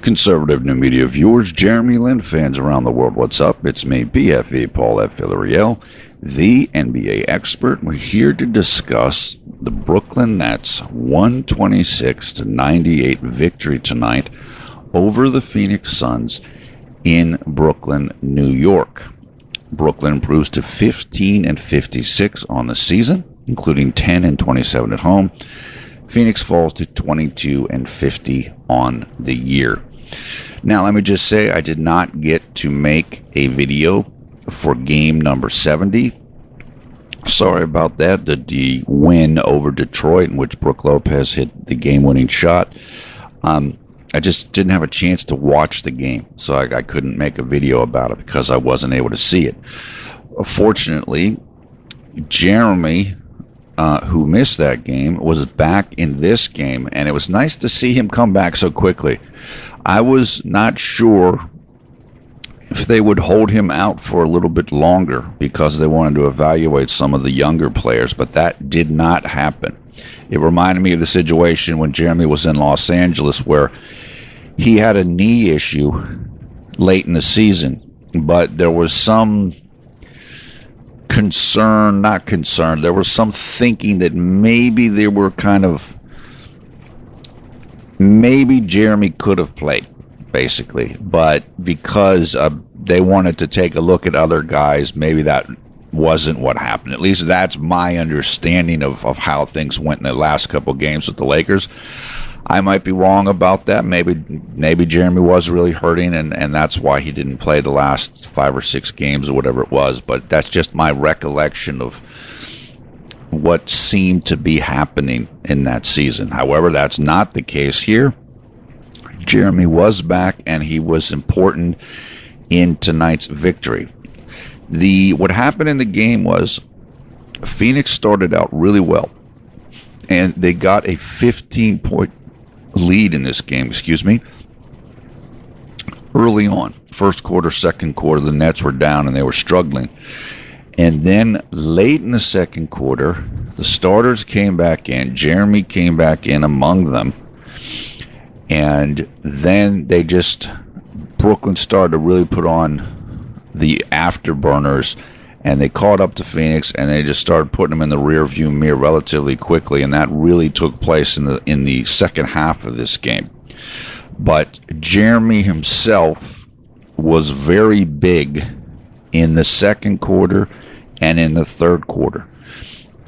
Conservative New Media viewers, Jeremy Lin fans around the world, what's up? It's me, BFE Paul F. Villarreal, the NBA expert. We're here to discuss the Brooklyn Nets 126-98 victory tonight over the Phoenix Suns in Brooklyn, New York. Brooklyn improves to 15-56 on the season, including 10-27 at home. Phoenix falls to 22-50 on the year. Now, let me just say, I did not get to make a video for game number 70. Sorry about that. The win over Detroit, in which Brook Lopez hit the game-winning shot. I just didn't have a chance to watch the game, so I couldn't make a video about it because I wasn't able to see it. Fortunately, Jeremy, who missed that game, was back in this game, and it was nice to see him come back so quickly. I was not sure if they would hold him out for a little bit longer because they wanted to evaluate some of the younger players, but that did not happen. It reminded me of the situation when Jeremy was in Los Angeles where he had a knee issue late in the season, but there was some there was some thinking that maybe they were maybe Jeremy could have played, basically, but because they wanted to take a look at other guys, maybe that wasn't what happened. At least that's my understanding of how things went in the last couple games with the Lakers. I might be wrong about that. Maybe Jeremy was really hurting, and that's why he didn't play the last 5 or 6 games or whatever it was. But that's just my recollection of what seemed to be happening in that season. However, that's not the case here. Jeremy was back, and he was important in tonight's victory. What happened in the game was Phoenix started out really well, and they got a 15-point lead in this game, early on. First quarter, second quarter, the Nets were down and they were struggling. And then late in the second quarter, the starters came back in. Jeremy came back in among them. And then Brooklyn started to really put on the afterburners, and they caught up to Phoenix, and they just started putting them in the rearview mirror relatively quickly, and that really took place in the second half of this game. But Jeremy himself was very big in the second quarter and in the third quarter.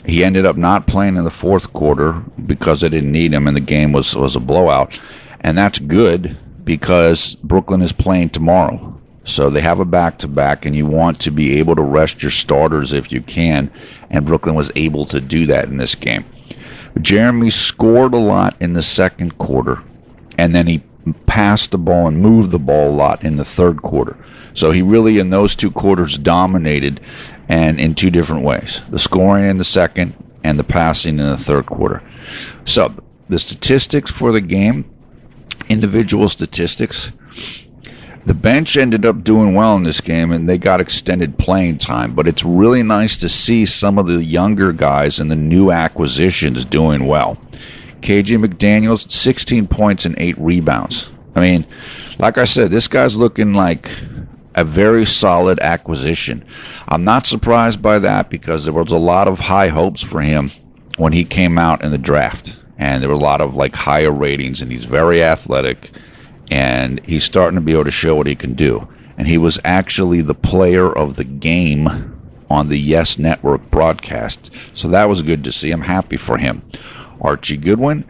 He ended up not playing in the fourth quarter because they didn't need him, and the game was a blowout. And that's good because Brooklyn is playing tomorrow. So they have a back-to-back, and you want to be able to rest your starters if you can, and Brooklyn was able to do that in this game. Jeremy scored a lot in the second quarter, and then he passed the ball and moved the ball a lot in the third quarter. So he really, in those 2 quarters, dominated, and in 2 different ways. The scoring in the second and the passing in the third quarter. So the statistics for the game, individual statistics, the bench ended up doing well in this game, and they got extended playing time. But it's really nice to see some of the younger guys and the new acquisitions doing well. KJ McDaniels, 16 points and 8 rebounds. I mean, like I said, this guy's looking like a very solid acquisition. I'm not surprised by that because there was a lot of high hopes for him when he came out in the draft. And there were a lot of higher ratings, and he's very athletic, and he's starting to be able to show what he can do. And he was actually the player of the game on the Yes Network broadcast. So that was good to see. I'm happy for him. Archie Goodwin,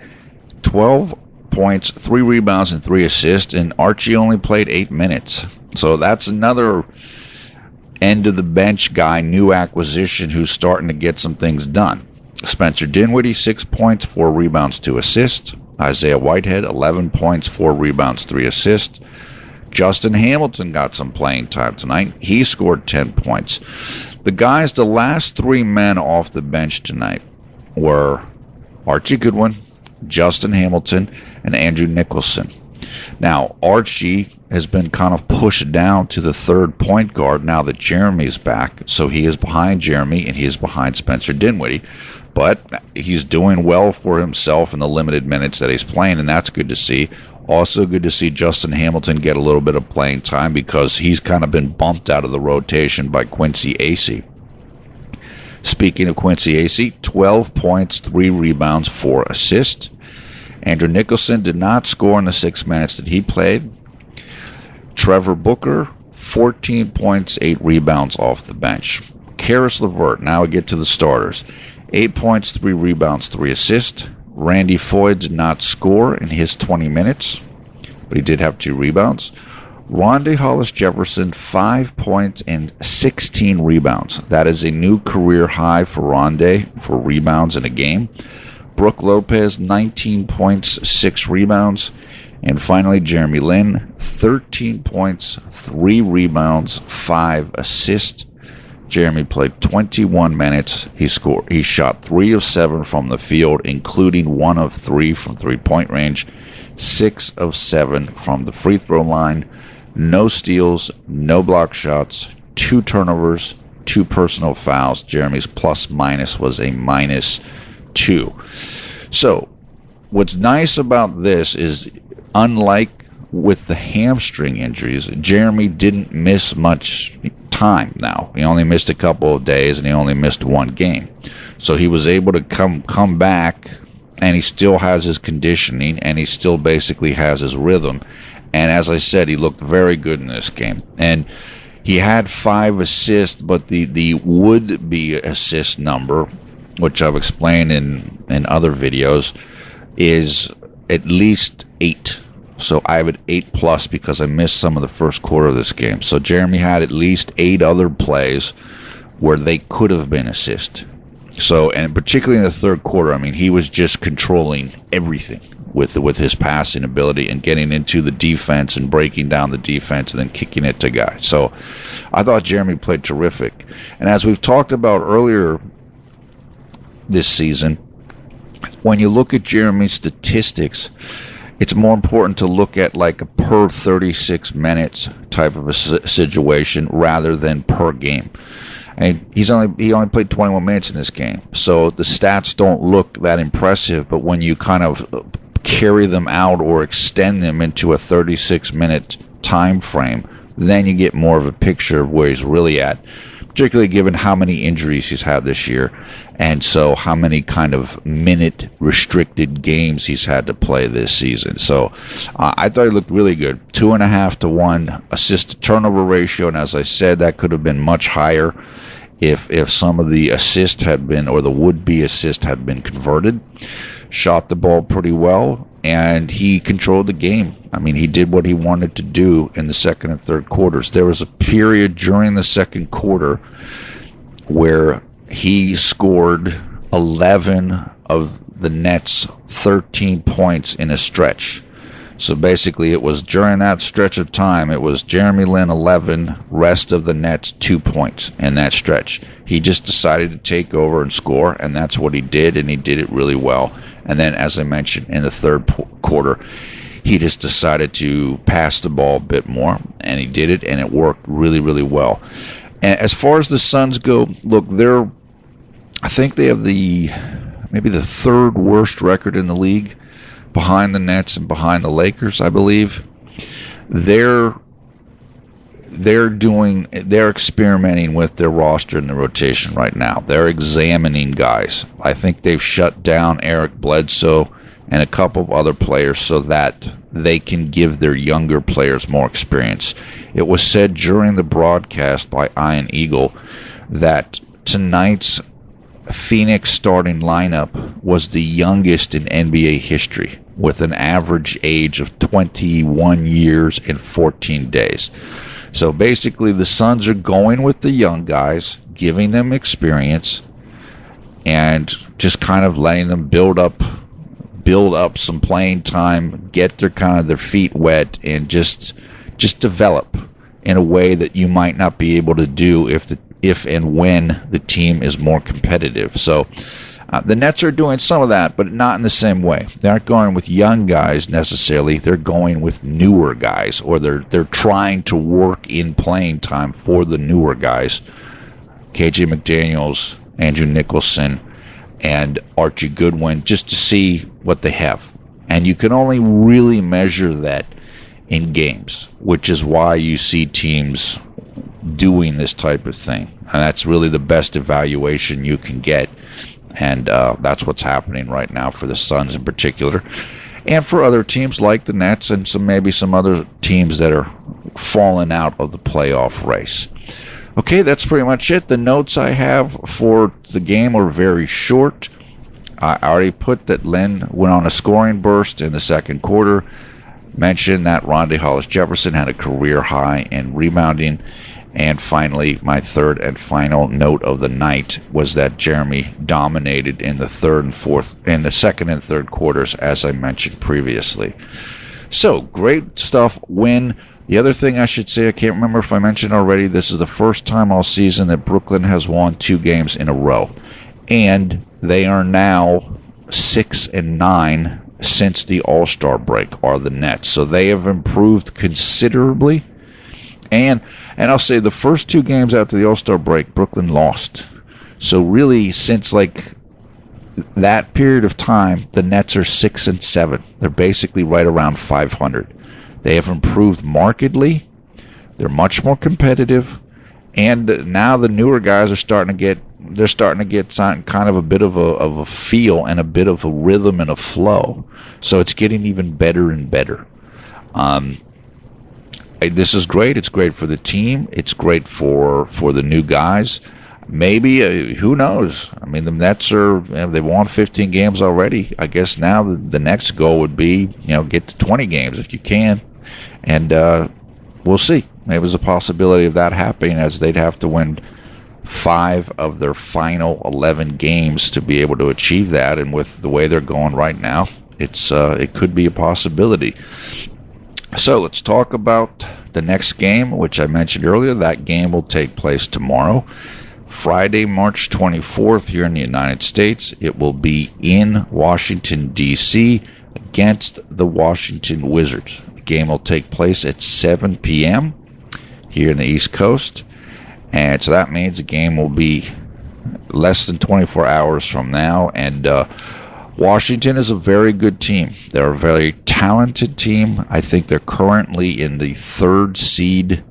12 points, 3 rebounds, and 3 assists, and Archie only played 8 minutes. So that's another end-of-the-bench guy, new acquisition, who's starting to get some things done. Spencer Dinwiddie, 6 points, 4 rebounds, 2 assists. Isaiah Whitehead, 11 points, 4 rebounds, 3 assists. Justin Hamilton got some playing time tonight. He scored 10 points. The last 3 men off the bench tonight were Archie Goodwin, Justin Hamilton, and Andrew Nicholson. Now, Archie has been kind of pushed down to the third point guard now that Jeremy's back. So he is behind Jeremy, and he is behind Spencer Dinwiddie. But he's doing well for himself in the limited minutes that he's playing, and that's good to see. Also good to see Justin Hamilton get a little bit of playing time because he's kind of been bumped out of the rotation by Quincy Acee. Speaking of Quincy Acee, 12 points, 3 rebounds, 4 assists. Andrew Nicholson did not score in the 6 minutes that he played. Trevor Booker, 14 points, 8 rebounds off the bench. Karis LeVert, now we get to the starters. 8 points, 3 rebounds, 3 assists. Randy Foye did not score in his 20 minutes, but he did have 2 rebounds. Rondae Hollis-Jefferson, 5 points and 16 rebounds. That is a new career high for Rondae for rebounds in a game. Brooke Lopez, 19 points, 6 rebounds. And finally, Jeremy Lin, 13 points, 3 rebounds, 5 assists. Jeremy played 21 minutes. He shot 3 of 7 from the field, including 1 of 3 from three-point range, 6 of 7 from the free throw line. No steals, no block shots, 2 turnovers, 2 personal fouls. Jeremy's plus-minus was a -2. So, what's nice about this is, unlike with the hamstring injuries, Jeremy didn't miss much time now. He only missed a couple of days, and he only missed 1 game. So he was able to come back, and he still has his conditioning, and he still basically has his rhythm. And as I said, he looked very good in this game. And he had 5 assists, but the would-be assist number, which I've explained in other videos, is at least 8. So I have it 8+ because I missed some of the first quarter of this game. So Jeremy had at least 8 other plays where they could have been assists. So, and particularly in the third quarter, I mean, he was just controlling everything with his passing ability and getting into the defense and breaking down the defense and then kicking it to guys. So I thought Jeremy played terrific. And as we've talked about earlier this season, when you look at Jeremy's statistics, it's more important to look at like a per 36 minutes type of a situation rather than per game. And he only played 21 minutes in this game, so the stats don't look that impressive. But when you kind of carry them out or extend them into a 36-minute time frame, then you get more of a picture of where he's really at, particularly given how many injuries he's had this year, and so how many kind of minute restricted games he's had to play this season. So I thought he looked really good. 2.5 to 1 assist to turnover ratio, and as I said, that could have been much higher if some of the assist had been, or the would-be assist had been converted. Shot the ball pretty well, and he controlled the game. I mean, he did what he wanted to do in the second and third quarters. There was a period during the second quarter where he scored 11 of the Nets' 13 points in a stretch. So basically, it was during that stretch of time, it was Jeremy Lin 11, rest of the Nets 2 points in that stretch. He just decided to take over and score, and that's what he did, and he did it really well. And then, as I mentioned, in the third quarter, he just decided to pass the ball a bit more, and he did it, and it worked really, really well. And as far as the Suns go, look, I think they have maybe the 3rd worst record in the league, behind the Nets and behind the Lakers, I believe. They're experimenting with their roster and their rotation right now. They're examining guys. I think they've shut down Eric Bledsoe and a couple of other players so that they can give their younger players more experience. It was said during the broadcast by Ian Eagle that tonight's Phoenix starting lineup was the youngest in NBA history, with an average age of 21 years and 14 days. So basically, the Suns are going with the young guys, giving them experience, and just kind of letting them build up some playing time, get their feet wet, and just develop in a way that you might not be able to do if and when the team is more competitive. So the Nets are doing some of that, but not in the same way. They aren't going with young guys necessarily. They're going with newer guys, or they're trying to work in playing time for the newer guys. KJ McDaniels, Andrew Nicholson, and Archie Goodwin, just to see what they have. And you can only really measure that in games, which is why you see teams doing this type of thing. And that's really the best evaluation you can get. And that's what's happening right now for the Suns in particular. And for other teams like the Nets and maybe some other teams that are falling out of the playoff race. Okay, that's pretty much it. The notes I have for the game are very short. I already put that Lin went on a scoring burst in the second quarter. Mentioned that Rondae Hollis-Jefferson had a career high in rebounding. And finally, my third and final note of the night was that Jeremy dominated in the second and third quarters, as I mentioned previously. So, great stuff. Win. The other thing I should say, I can't remember if I mentioned already, this is the first time all season that Brooklyn has won 2 games in a row. And they are now 6-9 since the All-Star break, are the Nets. So they have improved considerably. And I'll say the first 2 games after the All-Star break, Brooklyn lost. So really, since like that period of time, the Nets are 6-7. They're basically right around 500. They have improved markedly. They're much more competitive, and now the newer guys are starting to get kind of a bit of a feel and a bit of a rhythm and a flow. So it's getting even better and better. This is great. It's great for the team. It's great for the new guys. Maybe, who knows? I mean, the Nets they've won 15 games already. I guess now the next goal would be, get to 20 games if you can. And we'll see. Maybe there's a possibility of that happening, as they'd have to win 5 of their final 11 games to be able to achieve that. And with the way they're going right now, it could be a possibility. So let's talk about the next game, which I mentioned earlier. That game will take place tomorrow, Friday, March 24th, here in the United States. It will be in Washington, D.C., against the Washington Wizards. The game will take place at 7 p.m. here in the East Coast. And so that means the game will be less than 24 hours from now. And Washington is a very good team. They're a very talented team. I think they're currently in the 3rd seed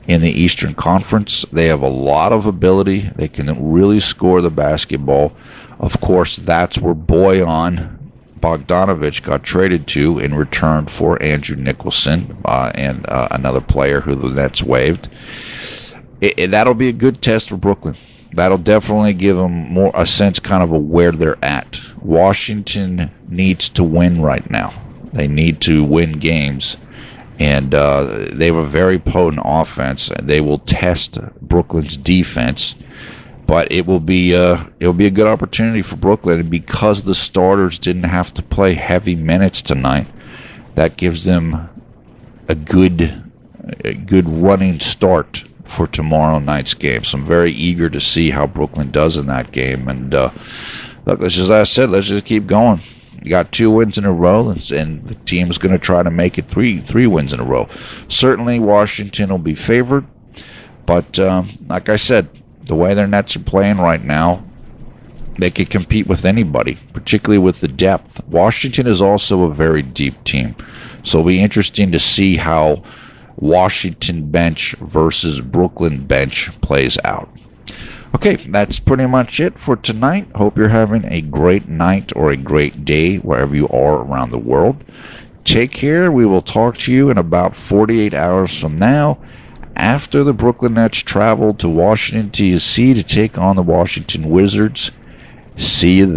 in the Eastern Conference. They have a lot of ability. They can really score the basketball. Of course, that's where Bojan Bogdanovic got traded to in return for Andrew Nicholson and another player who the Nets waived. That'll be a good test for Brooklyn. That'll definitely give them a sense kind of where they're at. Washington needs to win right now. They need to win games. And they have a very potent offense. They will test Brooklyn's defense. But it will be a good opportunity for Brooklyn. And because the starters didn't have to play heavy minutes tonight, that gives them a good running start for tomorrow night's game. So I'm very eager to see how Brooklyn does in that game. And look, as I said, let's just keep going. You got 2 wins in a row, and the team is going to try to make it three wins in a row. Certainly, Washington will be favored, but like I said, the way their Nets are playing right now, they could compete with anybody, particularly with the depth. Washington is also a very deep team, so it'll be interesting to see how Washington bench versus Brooklyn bench plays out. Okay, that's pretty much it for tonight. Hope you're having a great night or a great day wherever you are around the world. Take care. We will talk to you in about 48 hours from now, after the Brooklyn Nets travel to Washington, D.C. to take on the Washington Wizards. See you then.